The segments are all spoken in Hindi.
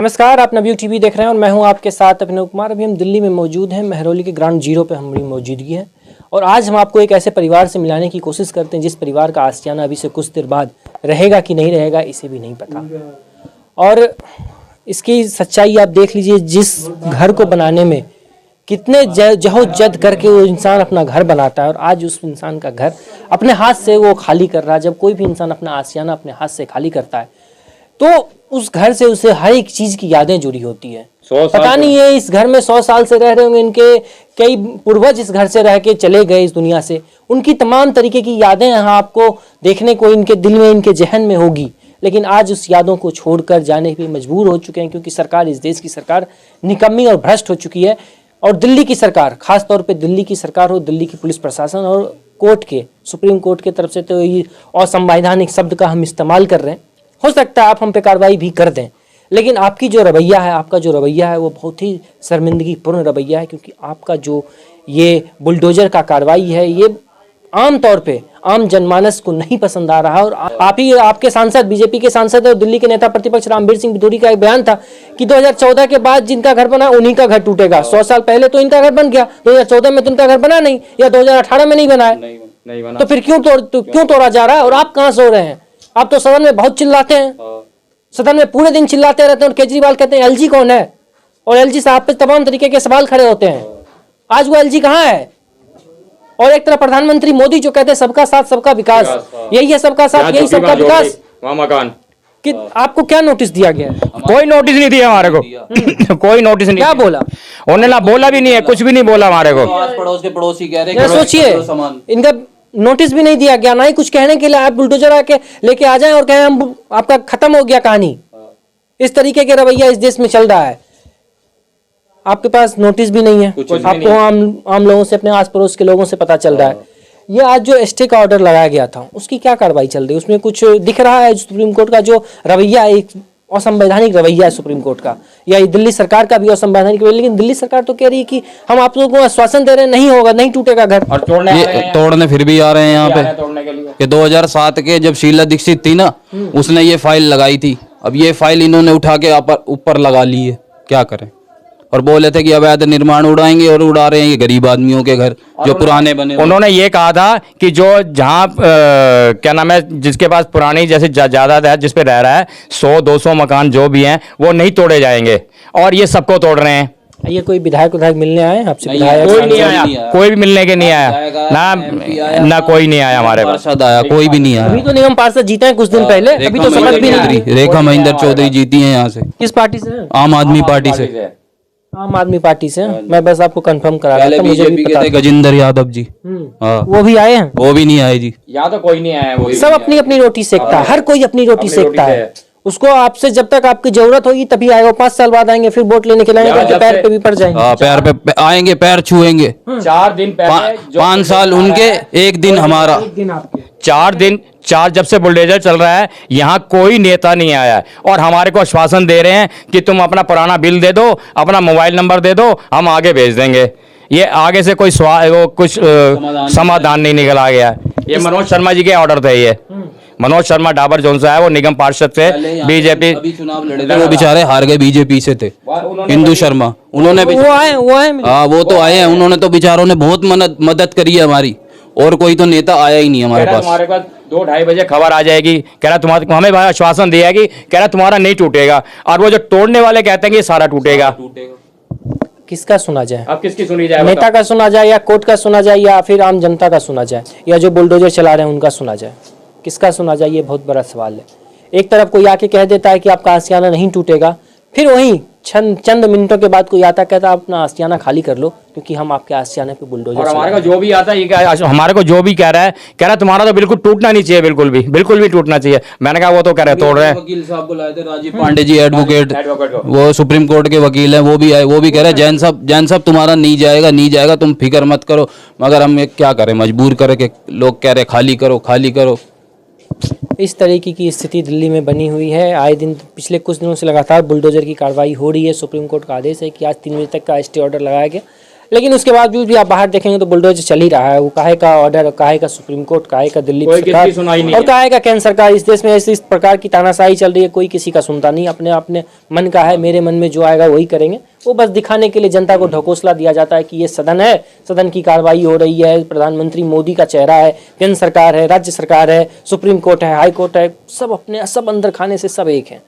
नमस्कार, आप नवयुग टीवी देख रहे हैं और मैं हूं आपके साथ अभिनव कुमार। अभी हम दिल्ली में मौजूद हैं, महरौली के ग्राउंड जीरो पे हमारी मौजूदगी है और आज हम आपको एक ऐसे परिवार से मिलाने की कोशिश करते हैं जिस परिवार का आशियाना अभी से कुछ देर बाद रहेगा कि नहीं रहेगा इसे भी नहीं पता। और इसकी सच्चाई आप देख लीजिए, जिस घर को बनाने में कितने जहद करके वो इंसान अपना घर बनाता है और आज उस इंसान का घर अपने हाथ से वो खाली कर रहा है। जब कोई भी इंसान अपना आशियाना अपने हाथ से खाली करता है तो उस घर से उसे हर एक चीज की यादें जुड़ी होती है। पता नहीं है इस घर में 100 साल से रह रहे होंगे, इनके कई पूर्वज इस घर से रह के चले गए इस दुनिया से, उनकी तमाम तरीके की यादें यहाँ आपको देखने को इनके दिल में, इनके जहन में होगी। लेकिन आज उस यादों को छोड़कर जाने पे मजबूर हो चुके हैं क्योंकि सरकार, इस देश की सरकार निकम्मी और भ्रष्ट हो चुकी है। और दिल्ली की सरकार, खासतौर पर दिल्ली की सरकार हो, दिल्ली की पुलिस प्रशासन और कोर्ट के, सुप्रीम कोर्ट की तरफ से तो ये असंवैधानिक शब्द का हम इस्तेमाल कर रहे हैं। हो सकता है आप हम पे कार्रवाई भी कर दें, लेकिन आपकी जो रवैया है, आपका जो रवैया है वो बहुत ही शर्मिंदगीपूर्ण रवैया है क्योंकि आपका जो ये बुलडोजर का कार्रवाई है ये आम तौर पे आम जनमानस को नहीं पसंद आ रहा। और आप ही, आपके सांसद, बीजेपी के सांसद और दिल्ली के नेता प्रतिपक्ष रामवीर सिंह बिधूरी का एक बयान था कि 2014 के बाद जिनका घर बना उन्हीं का घर टूटेगा। 100 साल पहले तो इनका घर बन गया, 2014 में तो इनका घर बना नहीं, या 2018 में नहीं बना है, तो फिर क्यों तोड़ा जा रहा है? और आप कहाँ सो रहे हैं? आप तो सदन में बहुत चिल्लाते हैं, सदन में पूरे दिन चिल्लाते रहते हैं और केजरीवाल कहते हैं एलजी कौन है, और एलजी साहब पे तमाम तरीके के सवाल खड़े होते हैं। आज वो एलजी कहाँ है? और एक तरफ प्रधानमंत्री मोदी जो कहते हैं सबका साथ सबका विकास, यही है सबका साथ, यही सबका विकास। मकान कि आपको क्या नोटिस दिया गया है? कोई नोटिस नहीं दिया हमारे को। कोई नोटिस नहीं। क्या बोला उन्होंने? ना बोला भी नहीं है, कुछ भी नहीं बोला हमारे को। पड़ोस के पड़ोसी कह रहे हैं, सोचिए इनका नोटिस भी नहीं दिया गया, ना ही कुछ कहने के लिए आप बुलडोजर आके लेके आ जाएं और कहें हम आपका खत्म हो गया कहानी। इस तरीके के रवैया इस देश में चल रहा है। आपके पास नोटिस भी नहीं है, आपको आम लोगों से, अपने आस पड़ोस के लोगों से पता चल रहा है। ये आज जो स्टे का ऑर्डर लगाया गया था उसकी क्या कार्रवाई चल रही है? उसमें कुछ दिख रहा है? सुप्रीम कोर्ट का जो रवैया है, एक असंवैधानिक रवैया है सुप्रीम कोर्ट का, या दिल्ली सरकार का भी असंवैधानिक रवैया। लेकिन दिल्ली सरकार तो कह रही है कि हम आप लोगों को आश्वासन दे रहे हैं, नहीं होगा, नहीं टूटेगा घर। और तोड़ने फिर भी आ रहे हैं यहाँ पे तोड़ने के लिए। कि 2007 के जब शीला दीक्षित थी ना, उसने ये फाइल लगाई थी। अब ये फाइल इन्होंने उठा के ऊपर लगा ली है, क्या करें? और बोले थे कि अवैध निर्माण उड़ाएंगे और उड़ा रहे हैं ये गरीब आदमियों के घर जो पुराने बने। उन्होंने ये कहा था कि जो जहाँ क्या नाम है, जिसके पास पुरानी जैसे जायदाद है, जिस पे रह रहा है, 100-200 मकान जो भी हैं वो नहीं तोड़े जाएंगे, और ये सबको तोड़ रहे हैं। ये कोई विधायक मिलने आए आपसे? कोई नहीं आया, कोई भी मिलने के नहीं आया ना कोई नहीं आया, हमारे पास आया कोई भी नहीं आया। अभी तो निगम पार्षद जीते हैं कुछ दिन पहले, अभी तो समझ भी नहीं। रेखा महेंद्र चौधरी जीती हैं यहाँ से। किस पार्टी से? आम आदमी पार्टी से। आम आदमी पार्टी से। मैं बस आपको कंफर्म करा रहा था, मुझे भी पता। गजेंद्र यादव जी, वो भी आए हैं? वो भी नहीं आए जी। यहाँ तो कोई नहीं आया। वो सब अपनी अपनी रोटी सेकता है, हर कोई अपनी रोटी सेकता है। उसको आपसे जब तक आपकी जरूरत होगी तभी आएगा। 5 साल बाद आएंगे, फिर वोट लेने के लिए पैर पे भी पड़ जाएंगे। पैर पे आएंगे, पैर छुएंगे। 4 दिन पहले 5 साल उनके, 1 दिन हमारा। 4 जब से बुलडोजर चल रहा है यहाँ कोई नेता नहीं आया है, और हमारे को आश्वासन दे रहे हैं कि तुम अपना पुराना बिल दे दो, अपना मोबाइल नंबर दे दो, हम आगे भेज देंगे। ये आगे से कोई कुछ समाधान नहीं निकला गया है। ये मनोज शर्मा जी के ऑर्डर थे। ये मनोज शर्मा डाबर जोन सा है, वो निगम पार्षद थे, बीजेपी चुनाव लड़े थे, वो बेचारे हार गए, बीजेपी से थे। हिंदू शर्मा, उन्होंने वो आए हाँ, वो तो आए हैं। उन्होंने तो बेचारों ने बहुत मदद करी है हमारी, और कोई तो नेता आया ही नहीं हमारे पास। 2-2:30 बजे खबर आ जाएगी, कह रहा तुम्हारा, हमें भाई आश्वासन दिया है कि कह रहा तुम्हारा नहीं टूटेगा, और वो जो तोड़ने वाले कहते हैं कि सारा टूटेगा। किसका सुना जाए? अब किसकी सुनी जाए? नेता का सुना जाए, या कोर्ट का सुना जाए, या फिर आम जनता का सुना जाए, या जो बुलडोजर चला रहे हैं उनका सुना जाए? किसका सुना जाए, ये बहुत बड़ा सवाल है। एक तरफ कोई आके कह देता है कि आपका आशियाना नहीं टूटेगा, फिर वहीं चंद मिनटों के बाद कोई आता कहता है अपना आशियाना खाली कर लो क्योंकि हम आपके आशियाने पे बुलडोजर। और हमारे को जो भी आता है ये हमारे को जो भी कह रहा है तुम्हारा तो बिल्कुल टूटना नहीं चाहिए, बिल्कुल भी टूटना चाहिए। मैंने कहा वो तो कह रहे तोड़ रहे हैं। वकील साहब बुलाए थे, राजीव पांडे जी एडवोकेट, वो सुप्रीम कोर्ट के वकील हैं, वो भी आए, वो भी कह रहे हैं जैन साहब तुम्हारा नहीं जाएगा, तुम फिक्र मत करो। मगर हम क्या करें, मजबूर करे कि लोग कह रहे खाली करो। इस तरीके की स्थिति दिल्ली में बनी हुई है। आए दिन पिछले कुछ दिनों से लगातार बुलडोजर की कार्रवाई हो रही है। सुप्रीम कोर्ट का आदेश है कि आज 3 बजे तक का स्टे ऑर्डर लगाया गया, लेकिन उसके बावजूद भी आप बाहर देखेंगे तो बुलडोजर चल ही रहा है। वो काहे का ऑर्डर, काहे का सुप्रीम कोर्ट, काहे का दिल्ली सरकार और काहे का केंद्र सरकार, इस देश में ऐसी इस प्रकार की तानाशाही चल रही है, कोई किसी का सुनता नहीं। अपने अपने मन का है, मेरे मन में जो आएगा वही करेंगे। वो बस दिखाने के लिए जनता को ढकोसला दिया जाता है कि ये सदन है, सदन की कार्रवाई हो रही है, प्रधानमंत्री मोदी का चेहरा है, केंद्र सरकार है, राज्य सरकार है, सुप्रीम कोर्ट है, हाई कोर्ट है, सब अपने सब अंदर खाने से सब एक है।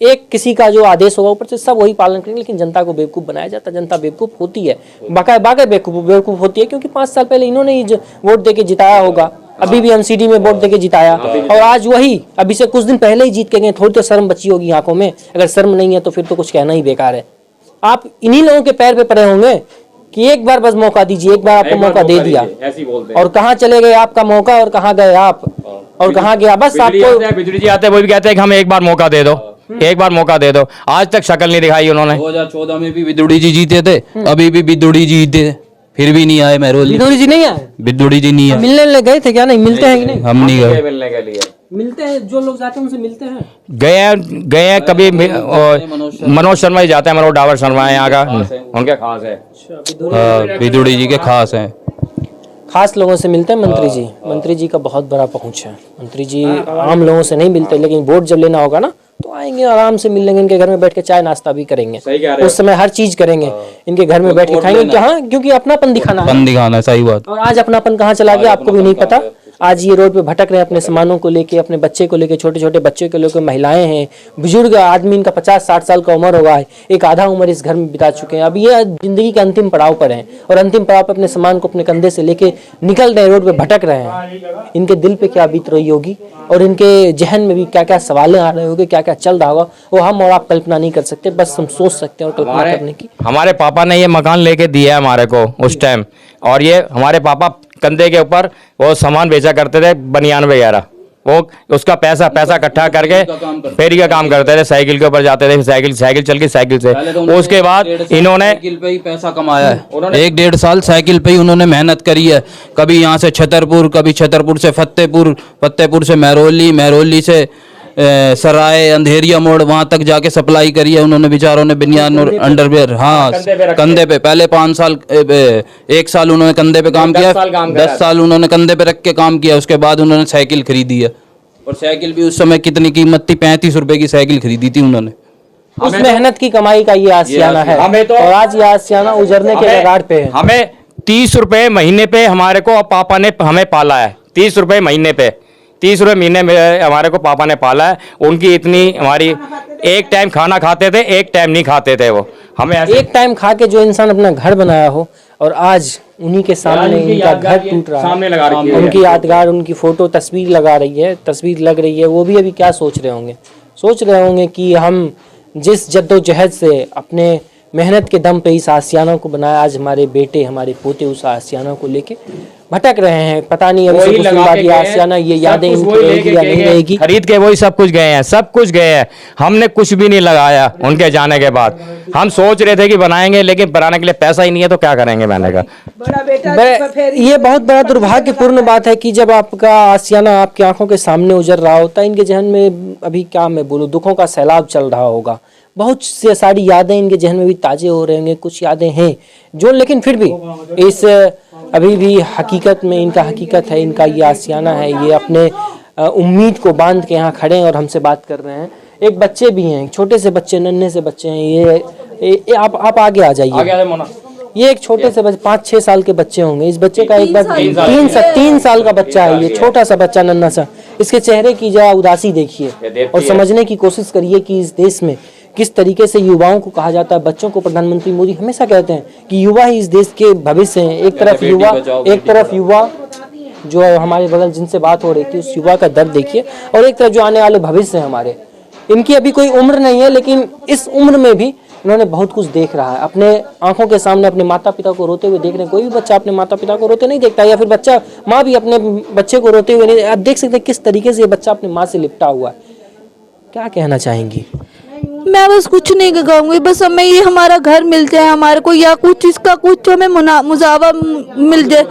एक किसी का जो आदेश होगा ऊपर से सब वही पालन करेंगे, लेकिन जनता को बेवकूफ़ बनाया जाता है। जनता बेवकूफ़ होती है, बाकायदा बेवकूफ़ होती है, क्योंकि 5 साल पहले इन्होंने ही वोट देके जिताया होगा, अभी भी एमसीडी में वोट देके जिताया, और आज वही अभी से कुछ दिन पहले ही जीत के गए। थोड़ी तो शर्म बची होगी आंखों में, अगर शर्म नहीं है तो फिर तो कुछ कहना ही बेकार है। आप इन्हीं लोगों के पैर पे पड़े होंगे कि एक बार बस मौका दीजिए, एक बार आपको मौका दे दिया, और कहाँ चले गए आपका मौका, और कहाँ गए आप, और कहाँ गया बस आपको। बिजली जी आते हैं, वो भी कहते हैं कि हमें एक बार मौका दे दो, एक बार मौका दे दो। आज तक शक्ल नहीं दिखाई उन्होंने। 2014 में भी बिदुड़ी जी जीते थे, अभी भी बिदुड़ी जी जीते, फिर भी नहीं आए महरौली। बिदुड़ी जी नहीं आए, बिदुड़ी जी नहीं आए। मिलने गए थे क्या? नहीं मिलते हैं कि नहीं? हम नहीं गए मिलने के लिए। मिलते हैं, जो लोग जाते हैं उनसे मिलते हैं। गए हैं कभी मनोज शर्मा ही जाते हैं, मनोज डावर शर्मा है यहाँ का, उनके खास है। बिदुड़ी जी के खास हैं। खास लोगों से मिलते हैं मंत्री जी। मंत्री जी का बहुत बड़ा पहुंच है। मंत्री जी आम लोगों से नहीं मिलते, लेकिन वोट जब लेना होगा ना तो आएंगे, आराम से मिल लेंगे, इनके घर में बैठ के चाय नाश्ता भी करेंगे, उस समय हर चीज करेंगे, इनके घर में बैठ के खाएंगे। हाँ, क्योंकि अपनापन दिखाना है। सही बात। और आज अपनापन कहाँ चला गया आपको भी नहीं पता। आज ये रोड पे भटक रहे हैं अपने सामानों को लेके, अपने बच्चे को लेके, छोटे छोटे बच्चे को लेकर, महिलाएं हैं, बुजुर्ग आदमी, इनका 50-60 साल का उम्र होगा है, एक आधा उम्र इस घर में बिता चुके हैं। अब ये जिंदगी के अंतिम पड़ाव पर हैं, और अंतिम पड़ाव पर अपने सामान को अपने कंधे से लेके निकल रहे हैं, रोड पे भटक रहे हैं। इनके दिल पे क्या बीत रही होगी, और इनके जहन में भी क्या क्या सवालें आ रहे होंगे, क्या क्या चल रहा होगा, वो हम और आप कल्पना नहीं कर सकते, बस हम सोच सकते हैं और कल्पना करने की। हमारे पापा ने ये मकान लेके दिया है हमारे को उस टाइम, और ये हमारे पापा कंधे के ऊपर वो सामान बेचा करते थे, बनियान वगैरह, वो उसका पैसा इकट्ठा करके फेरी का काम करते थे, साइकिल के ऊपर जाते थे, साइकिल चल के साइकिल से। उसके बाद इन्होंने साइकिल पे ही पैसा कमाया है, 1-1.5 साल साइकिल पे ही उन्होंने मेहनत करी है। कभी यहाँ से छतरपुर, कभी छतरपुर से फतेहपुर, फतेहपुर से महरौली, महरौली से सराय, अंधेरिया मोड़, वहां तक जाके सप्लाई करी है उन्होंने, बेचारों ने बनियान और अंडरवेयर। हाँ, कंधे पे पहले 5 साल, 1 साल उन्होंने कंधे पे काम किया, 10 साल उन्होंने कंधे पे रख के काम किया। उसके बाद उन्होंने साइकिल खरीदी है, और साइकिल भी उस समय कितनी कीमत थी, 35 रुपए की साइकिल खरीदी थी उन्होंने। उस मेहनत की कमाई का ये आशियाना है, और आज ये आशियाना उजरने के कगार पे है। हमें 30 रुपए महीने पे हमारे को पापा ने हमें पाला है, 30 रुपए महीने पे, 30 रुपए महीने में हमारे को पापा ने पाला है। उनकी इतनी, हमारी एक टाइम खाना खाते थे, एक टाइम नहीं खाते थे वो। हमें एक टाइम खा के जो इंसान अपना घर बनाया हो, और आज उन्हीं के सामने इनका घर टूट रहा है, उनकी यादगार, उनकी फोटो, तस्वीर लगा रही है, तस्वीर लग रही है, वो भी अभी क्या सोच रहे होंगे कि हम जिस जद्दोजहद से अपने मेहनत के दम पे इस आशियाना को बनाया, आज हमारे बेटे, हमारे पोते उस आशियाना को लेके भटक रहे हैं। पता नहीं अभी से कुछ दिन बाद ये आशियाना, ये यादें इनकी रहेगी या नहीं रहेगी। खरीद के वही सब कुछ गए हैं, सब कुछ गए हैं। हमने कुछ भी नहीं लगाया उनके जाने के बाद। हम सोच रहे थे कि बनाएंगे, लेकिन बनाने के लिए पैसा ही नहीं है, तो क्या करेंगे मैंने कहा। ये बहुत बड़ा दुर्भाग्यपूर्ण बात है कि जब आपका आशियाना आपकी आंखों के सामने उजर रहा होता है, इनके जहन में अभी क्या मैं बोलूँ, दुखों का सैलाब चल रहा होगा। बहुत से सारी यादें इनके जहन में भी ताजे हो रहे होंगे, कुछ यादें हैं जो, लेकिन फिर भी इस अभी भी हकीकत में, इनका हकीकत है, इनका ये आशियाना है, ये अपने उम्मीद को बांध के यहाँ खड़े हैं और हमसे बात कर रहे हैं। एक बच्चे भी हैं, छोटे से बच्चे, नन्हे से बच्चे हैं। ये आप आगे आ जाइए। ये एक छोटे से 5-6 साल के बच्चे होंगे। इस बच्चे का एक बार 3 साल का बच्चा है, ये छोटा सा बच्चा, नन्हा सा। इसके चेहरे की जरा उदासी देखिए और समझने की कोशिश करिए कि इस देश में किस तरीके से युवाओं को कहा जाता है, बच्चों को। प्रधानमंत्री मोदी हमेशा कहते हैं कि युवा ही इस देश के भविष्य हैं। एक तरफ युवा जो हमारे बगल जिनसे बात हो रही थी, उस युवा का दर्द देखिए, और एक तरफ जो आने वाले भविष्य हैं हमारे। इनकी अभी कोई उम्र नहीं है, लेकिन इस उम्र में भी इन्होंने बहुत कुछ देख रहा है। अपने आंखों के सामने अपने माता पिता को रोते हुए देख रहे हैं। कोई भी बच्चा अपने माता पिता को रोते नहीं देखता, या फिर बच्चा, माँ भी अपने बच्चे को रोते हुए नहीं। आप देख सकते हैं किस तरीके से ये बच्चा अपनी माँ से लिपटा हुआ है। क्या कहना चाहेंगी? मैं बस कुछ नहीं कहूँगी, बस हमें ये हमारा घर मिल जाए हमारे को, या कुछ इसका कुछ हमें मुआवजा मिल जाए।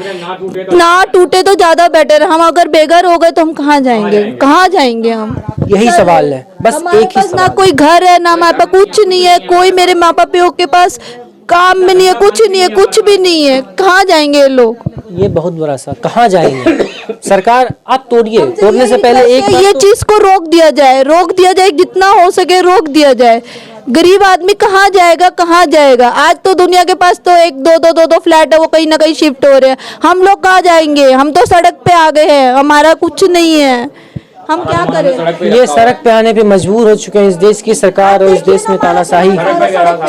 ना टूटे तो ज़्यादा बेटर है। हम अगर बेघर हो गए तो हम कहाँ जाएंगे हम? यही सवाल है, बस एक ही ना कोई घर है, ना हमारे पास कुछ नहीं है। कोई मेरे माँ बाप के पास काम भी नहीं है, कुछ नहीं है, कुछ भी नहीं है। कहाँ जाएंगे ये लोग? ये बहुत बड़ा सा कहाँ जाएंगे? सरकार आप तोड़िए, तोड़ने से पहले एक ये चीज को रोक दिया जाए, जितना हो सके रोक दिया जाए। गरीब आदमी कहाँ जाएगा, कहाँ जाएगा? आज तो दुनिया के पास तो एक दो फ्लैट है, वो कहीं ना कहीं शिफ्ट हो रहे हैं। हम लोग कहाँ जाएंगे? हम तो सड़क पे आ गए हैं, हमारा कुछ नहीं है, हम क्या करें? ये सड़क पे आने पे मजबूर हो चुके हैं इस देश की सरकार और इस देश में तानाशाही।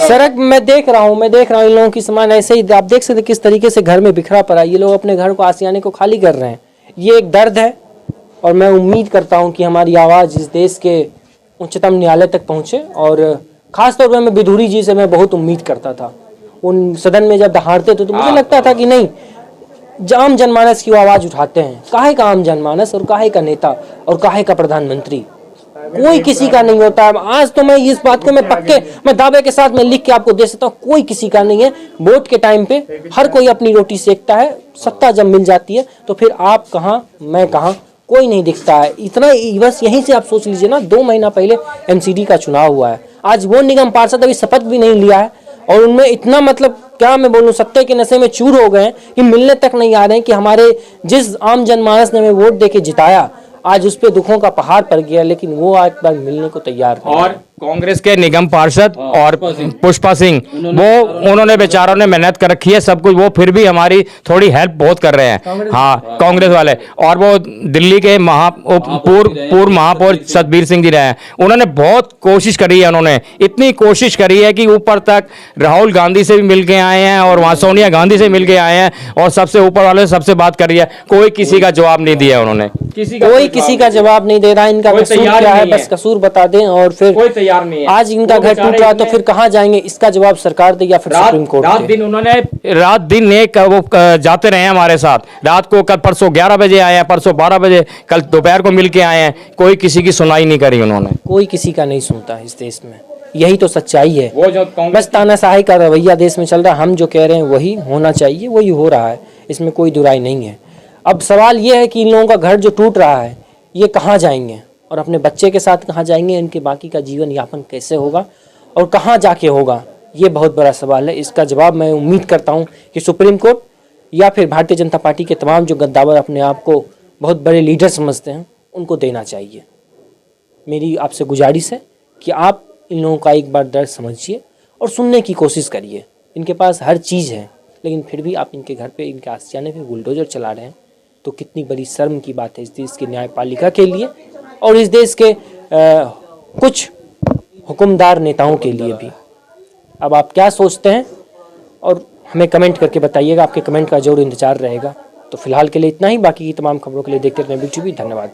सड़क मैं देख रहा हूँ इन लोगों की सामान ऐसे ही आप देख सकते किस तरीके से घर में बिखरा पड़ा। ये लोग अपने घर को आशियाने को खाली कर रहे हैं। ये एक दर्द है और मैं उम्मीद करता हूँ कि हमारी आवाज़ इस देश के उच्चतम न्यायालय तक पहुँचे। और ख़ासतौर पर मैं विधुरी जी से मैं बहुत उम्मीद करता था। उन सदन में जब दहाड़ते थे तो मुझे लगता था कि नहीं, आम जनमानस की वो आवाज़ उठाते हैं। काहे का आम जनमानस और काहे का नेता और काहे का प्रधानमंत्री, कोई किसी का नहीं होता। आज तो मैं इस बात को मैं दावे के साथ मैं लिख के आपको दे सकता हूँ, कोई किसी का नहीं है। वोट के टाइम पे हर कोई अपनी रोटी सेकता है, सत्ता जब मिल जाती है तो फिर आप कहाँ मैं कहाँ, कोई नहीं दिखता है। इतना बस यहीं से आप सोच लीजिए ना, 2 महीना पहले एमसीडी का चुनाव हुआ है। आज वो निगम पार्षद अभी शपथ भी नहीं लिया है और उनमें इतना मतलब क्या मैं बोलूं, सत्ते के नशे में चूर हो गए हैं कि मिलने तक नहीं आ रहे हैं कि हमारे जिस आम जनमानस ने हमें वोट देके जिताया आज उस पे दुखों का पहाड़ पड़ गया, लेकिन वो आज बार मिलने को तैयार नहीं। और कांग्रेस के निगम पार्षद और पुष्पा सिंह वो उन्होंने बेचारों ने मेहनत कर रखी है सब कुछ, वो फिर भी हमारी थोड़ी हेल्प बहुत कर रहे हैं। हाँ, कांग्रेस वाले। और वो दिल्ली के पूर्व महापौर सतबीर सिंह जी रहे हैं, उन्होंने बहुत कोशिश करी है। उन्होंने इतनी कोशिश करी है कि ऊपर तक राहुल गांधी से भी मिल के आए हैं और वहाँ सोनिया गांधी से मिल के आए हैं और सबसे ऊपर वाले से सबसे बात करी है। कोई किसी का जवाब नहीं दिया उन्होंने, कोई किसी का जवाब नहीं दे रहा है। इनका कसूर क्या है बस कसूर बता दें और फिर नहीं है। आज इनका घर टूट रहा तो फिर कहाँ जाएंगे, इसका जवाब सरकार दे या फिर सुप्रीम कोर्ट। रात दिन एक वो जाते रहे हमारे साथ। रात को कल परसों 11 बजे आए हैं, परसों 12 बजे, कल दोपहर को मिल के आए हैं। कोई किसी की सुनाई नहीं करी उन्होंने। कोई किसी का नहीं सुनता इस देश में, यही तो सच्चाई है। वो जो बस तानाशाही का रवैया देश में चल रहा है। हम जो कह रहे हैं वही होना चाहिए, वही हो रहा है, इसमें कोई दुराई नहीं है। अब सवाल ये है कि इन लोगों का घर जो टूट रहा है ये कहाँ जाएंगे और अपने बच्चे के साथ कहाँ जाएंगे, इनके बाकी का जीवन यापन कैसे होगा और कहाँ जाके होगा, ये बहुत बड़ा सवाल है। इसका जवाब मैं उम्मीद करता हूँ कि सुप्रीम कोर्ट या फिर भारतीय जनता पार्टी के तमाम जो गद्दावर अपने आप को बहुत बड़े लीडर समझते हैं उनको देना चाहिए। मेरी आपसे गुजारिश है कि आप इन लोगों का एक बार दर्द समझिए और सुनने की कोशिश करिए। इनके पास हर चीज़ है लेकिन फिर भी आप इनके घर पे, इनके आशियाने पे बुलडोजर चला रहे हैं, तो कितनी बड़ी शर्म की बात है इस देश की न्यायपालिका के लिए और इस देश के कुछ हुक्मदार नेताओं के लिए भी। अब आप क्या सोचते हैं और हमें कमेंट करके बताइएगा। आपके कमेंट का जरूर इंतजार रहेगा। तो फिलहाल के लिए इतना ही, बाकी की तमाम खबरों के लिए देखते रहें बिग टीवी। धन्यवाद।